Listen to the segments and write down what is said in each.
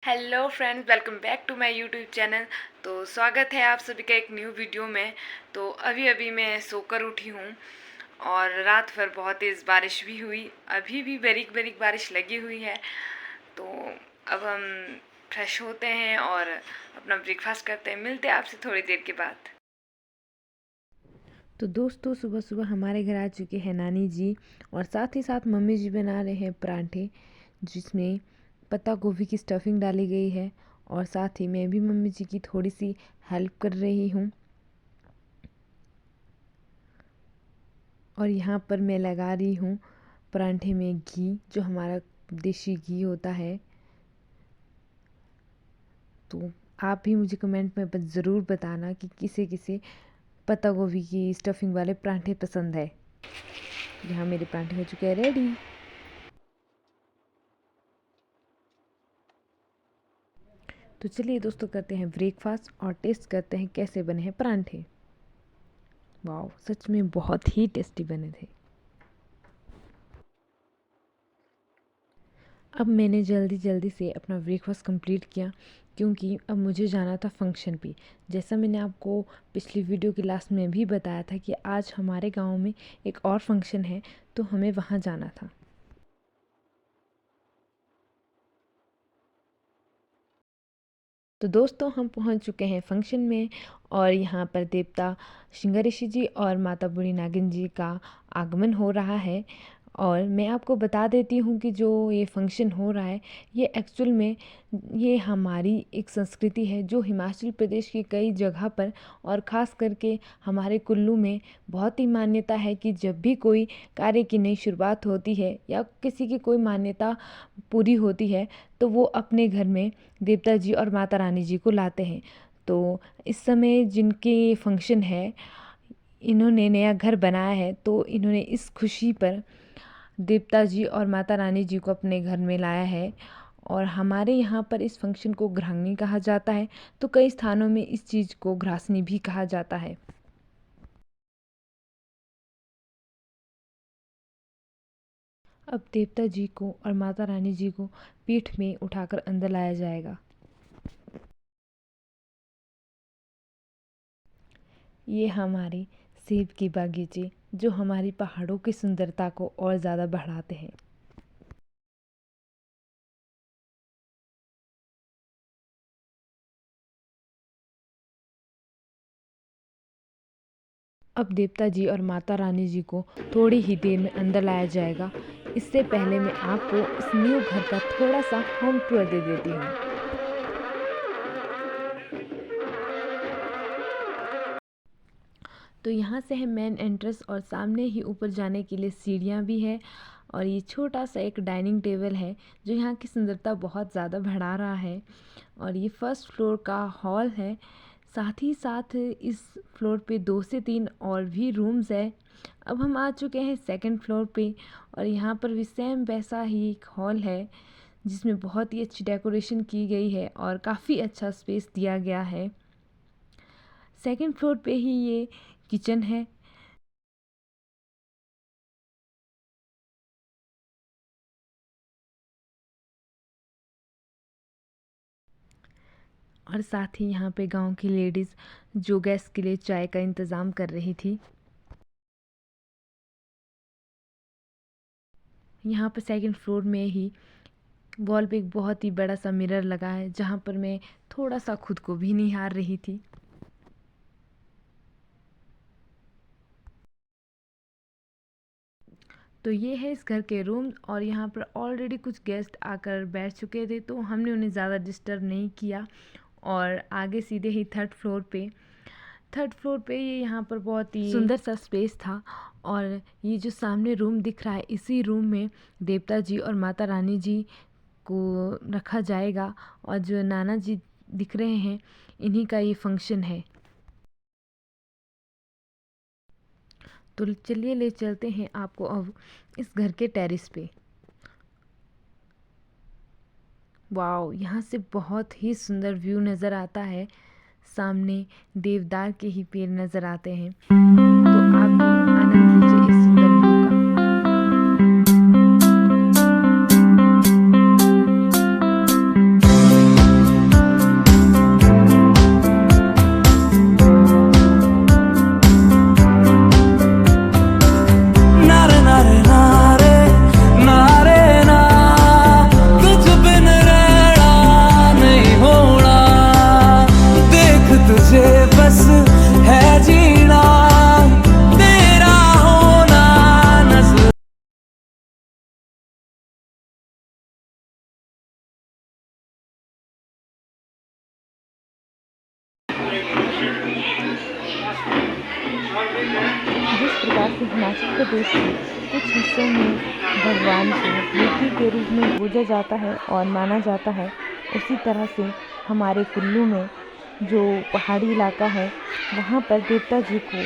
Hello friends, welcome back to my YouTube channel. तो स्वागत है आप सभी का एक न्यू वीडियो में। तो अभी अभी मैं सोकर उठी हूँ और रात भर बहुत तेज़ बारिश भी हुई। अभी भी बारीक बारीक बारिश लगी हुई है। तो अब हम फ्रेश होते हैं और अपना ब्रेकफास्ट करते हैं। मिलते हैं आपसे थोड़ी देर के बाद। तो दोस्तों, सुबह सुबह हमारे घर आ चुके हैं नानी जी और साथ ही साथ मम्मी जी बना रहे हैं पराठे, जिसमें पत्ता गोभी की स्टफिंग डाली गई है। और साथ ही मैं भी मम्मी जी की थोड़ी सी हेल्प कर रही हूँ। और यहाँ पर मैं लगा रही हूँ पराठे में घी, जो हमारा देसी घी होता है। तो आप भी मुझे कमेंट में ज़रूर बताना कि किसे किसे पत्ता गोभी की स्टफिंग वाले पराठे पसंद है। यहाँ मेरे पराठे हो चुके हैं रेडी। तो चलिए दोस्तों, करते हैं ब्रेकफास्ट और टेस्ट करते हैं कैसे बने हैं परांठे। वाह, सच में बहुत ही टेस्टी बने थे। अब मैंने जल्दी जल्दी से अपना ब्रेकफास्ट कंप्लीट किया, क्योंकि अब मुझे जाना था फंक्शन पे। जैसा मैंने आपको पिछली वीडियो के लास्ट में भी बताया था कि आज हमारे गांव में एक और फंक्शन है, तो हमें वहाँ जाना था। तो दोस्तों, हम पहुंच चुके हैं फंक्शन में और यहाँ पर देवता श्रृंगारेशी जी और माता बूढ़ी नागिन जी का आगमन हो रहा है। और मैं आपको बता देती हूँ कि जो ये फंक्शन हो रहा है, ये एक्चुअल में ये हमारी एक संस्कृति है, जो हिमाचल प्रदेश की कई जगह पर और ख़ास करके हमारे कुल्लू में बहुत ही मान्यता है कि जब भी कोई कार्य की नई शुरुआत होती है या किसी की कोई मान्यता पूरी होती है, तो वो अपने घर में देवता जी और माता रानी जी को लाते हैं। तो इस समय जिनके फंक्शन है, इन्होंने नया घर बनाया है, तो इन्होंने इस खुशी पर देवता जी और माता रानी जी को अपने घर में लाया है। और हमारे यहाँ पर इस फंक्शन को घ्रांगनी कहा जाता है, तो कई स्थानों में इस चीज़ को घ्रासनी भी कहा जाता है। अब देवता जी को और माता रानी जी को पीठ में उठाकर अंदर लाया जाएगा। ये हमारी सेब के बागीचे, जो हमारी पहाड़ों की सुंदरता को और ज़्यादा बढ़ाते हैं। अब देवता जी और माता रानी जी को थोड़ी ही देर में अंदर लाया जाएगा। इससे पहले मैं आपको इस न्यू घर का थोड़ा सा होम टूर दे देती हूँ। तो यहाँ से है मेन एंट्रेंस और सामने ही ऊपर जाने के लिए सीढ़ियाँ भी है। और ये छोटा सा एक डाइनिंग टेबल है, जो यहाँ की सुंदरता बहुत ज़्यादा बढ़ा रहा है। और ये फर्स्ट फ्लोर का हॉल है। साथ ही साथ इस फ्लोर पे 2 से 3 और भी रूम्स है। अब हम आ चुके हैं सेकंड फ्लोर पे और यहाँ पर भी सेम वैसा ही एक हॉल है, जिसमें बहुत ही अच्छी डेकोरेशन की गई है और काफ़ी अच्छा स्पेस दिया गया है। सेकंड फ्लोर पे ही ये किचन है। और साथ ही यहाँ पे गांव की लेडीज़ जो गेस्ट के लिए चाय का इंतज़ाम कर रही थी। यहाँ पर सेकंड फ्लोर में ही वॉल पे एक बहुत ही बड़ा सा मिरर लगा है, जहाँ पर मैं थोड़ा सा खुद को भी निहार रही थी। तो ये है इस घर के रूम और यहाँ पर ऑलरेडी कुछ गेस्ट आकर बैठ चुके थे, तो हमने उन्हें ज़्यादा डिस्टर्ब नहीं किया और आगे सीधे ही थर्ड फ्लोर पे ये यहाँ पर बहुत ही सुंदर सा स्पेस था। और ये जो सामने रूम दिख रहा है, इसी रूम में देवता जी और माता रानी जी को रखा जाएगा। और जो नाना जी दिख रहे हैं, इन्हीं का ये फंक्शन है। तो चलिए ले चलते हैं आपको अब इस घर के टेरेस पे। वाओ, यहाँ से बहुत ही सुंदर व्यू नज़र आता है। सामने देवदार के ही पेड़ नज़र आते हैं। तो आप भी आनंद लीजिए इस सुंदर व्यू का। अरुणाचल प्रदेश के कुछ हिस्सों में भगवान को मूर्ति के रूप में पूजा जाता है और माना जाता है, उसी तरह से हमारे कुल्लू में जो पहाड़ी इलाका है वहाँ पर देवता जी को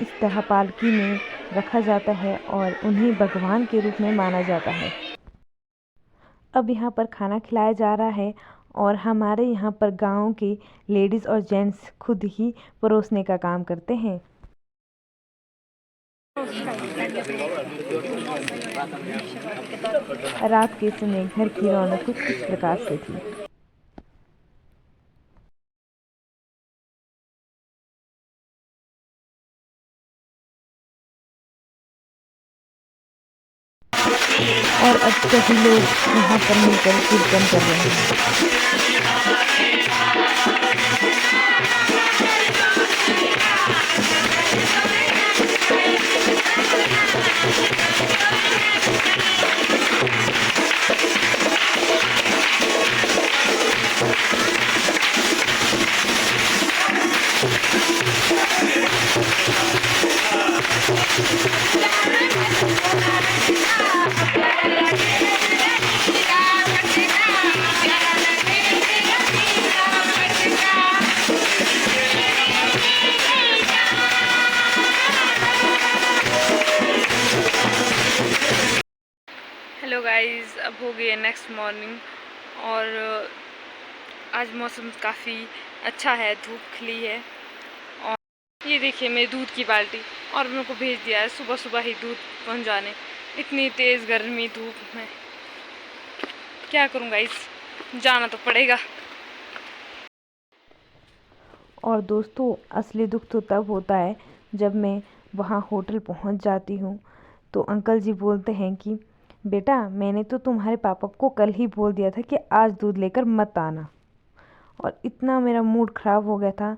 इस तरह पालकी में रखा जाता है और उन्हें भगवान के रूप में माना जाता है। अब यहाँ पर खाना खिलाया जा रहा है और हमारे यहाँ पर गाँव के लेडीज़ और जेंट्स खुद ही परोसने का काम करते हैं। रात के समय घर की रौनक कुछ इस प्रकार से थी। और अब सभी लोग यहाँ पर मिलकर कीर्तन कर रहे हैं। हेलो गाइस, अब हो गई है नेक्स्ट मॉर्निंग और आज मौसम काफ़ी अच्छा है, धूप खिली है। और ये देखिए मेरी दूध की बाल्टी, और मेरे को भेज दिया है सुबह सुबह ही दूध पहुंचाने। इतनी तेज़ गर्मी धूप में क्या करूँ गाइस, जाना तो पड़ेगा। और दोस्तों, असली दुख तो तब होता है जब मैं वहाँ होटल पहुँच जाती हूँ तो अंकल जी बोलते हैं कि बेटा, मैंने तो तुम्हारे पापा को कल ही बोल दिया था कि आज दूध लेकर मत आना। और इतना मेरा मूड ख़राब हो गया था।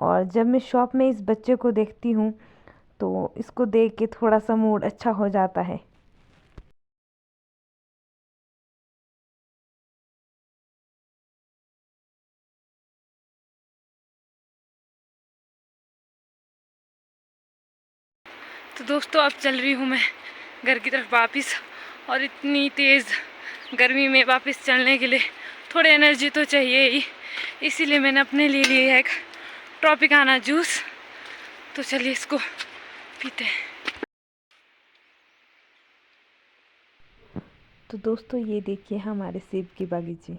और जब मैं शॉप में इस बच्चे को देखती हूँ तो इसको देख के थोड़ा सा मूड अच्छा हो जाता है। तो दोस्तों, अब चल रही हूँ मैं घर की तरफ वापस। और इतनी तेज़ गर्मी में वापस चलने के लिए थोड़ी एनर्जी तो चाहिए ही, इसीलिए मैंने अपने लिए लिया एक ट्रॉपिकाना जूस। तो चलिए इसको पीते हैं। तो दोस्तों, ये देखिए हमारे सेब के बागीचे।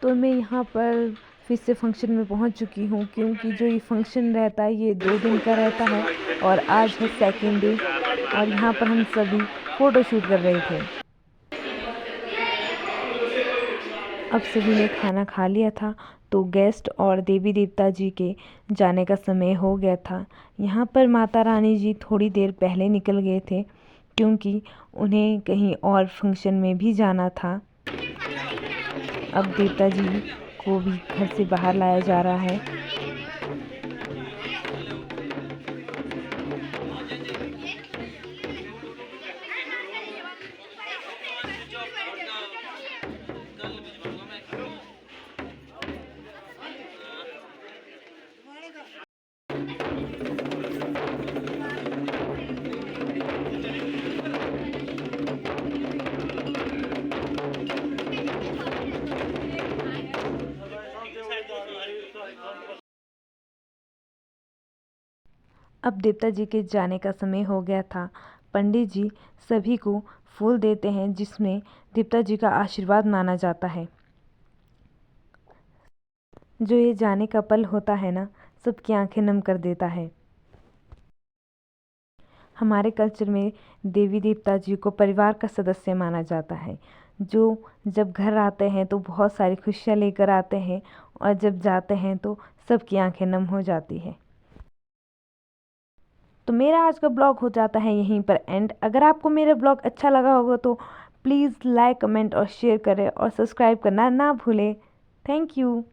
तो मैं यहाँ पर फिर से फंक्शन में पहुँच चुकी हूँ, क्योंकि जो ये फंक्शन रहता है ये 2 दिन का रहता है और आज है सेकेंड डे। और यहाँ पर हम सभी फ़ोटो शूट कर रहे थे। अब सभी ने खाना खा लिया था तो गेस्ट और देवी देवता जी के जाने का समय हो गया था। यहाँ पर माता रानी जी थोड़ी देर पहले निकल गए थे, क्योंकि उन्हें कहीं और फंक्शन में भी जाना था। अब देवता जी को भी घर से बाहर लाया जा रहा है। अब देवता जी के जाने का समय हो गया था। पंडित जी सभी को फूल देते हैं, जिसमें देवता जी का आशीर्वाद माना जाता है। जो ये जाने का पल होता है ना, सबकी आंखें नम कर देता है। हमारे कल्चर में देवी देवता जी को परिवार का सदस्य माना जाता है, जो जब घर आते हैं तो बहुत सारी खुशियाँ लेकर आते हैं और जब जाते हैं तो सबकी आंखें नम हो जाती है। तो मेरा आज का ब्लॉग हो जाता है यहीं पर एंड। अगर आपको मेरा ब्लॉग अच्छा लगा होगा तो प्लीज़ लाइक, कमेंट और शेयर करें और सब्सक्राइब करना ना भूलें। Thank you.